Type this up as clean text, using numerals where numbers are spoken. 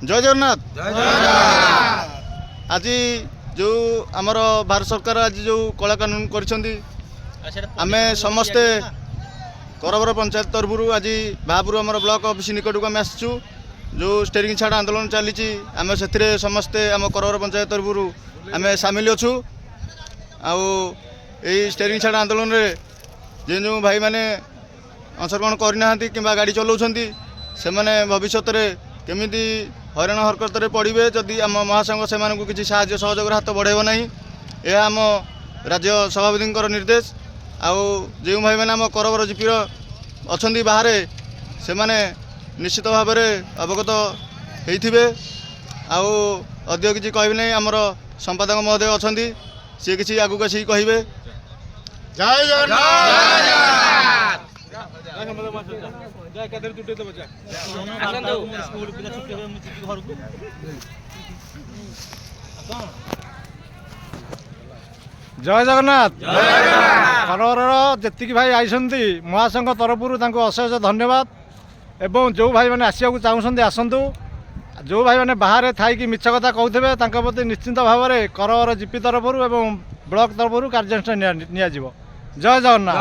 जय जगन्नाथ। आज जो आमर भारत सरकार आज जो कला कानून करें समस्ते करबर पंचायत तरफ आज भापुर आम ब्लॉक ऑफिस निकट को आम आसचु जो स्टेरिंग छाड़ आंदोलन चली आम से समस्ते आम करबर पंचायत तरफ आम सामिल अच्छु स्टेरिंग छाड़ आंदोलन रे जो भाई मैंने अंशग्रहण करना कि गाड़ी चलाउछंती से भविष्य केमिति हईराण हरकत पड़े जदि आम महासंघ से किसी साहाय्य सहयोग हाथ बढ़ेब ना यह आम राज्य सभापति निर्देश आउ जो भाई मैंने आम करबर जीपी अच्छा बाहर से निश्चित भाव में अवगत होते अधिक किसी कह ना आमर संपादक महोदय अच्छा सी किसी आगू आसिक कहे जय जगन्नाथ। जय जगन्नाथ। करवर जी भाई आई महासंघ तरफ अशेष धन्यवाद एवं जो भाई मैंने आसवा चाहते आसतु जो भाई मैंने बाहर थी मिछ कथा कहते प्रति निश्चिंत भाव में करवर जीपी तरफ एवं ब्लॉक तरफ कार्यानुष्ठान जय जगन्नाथ।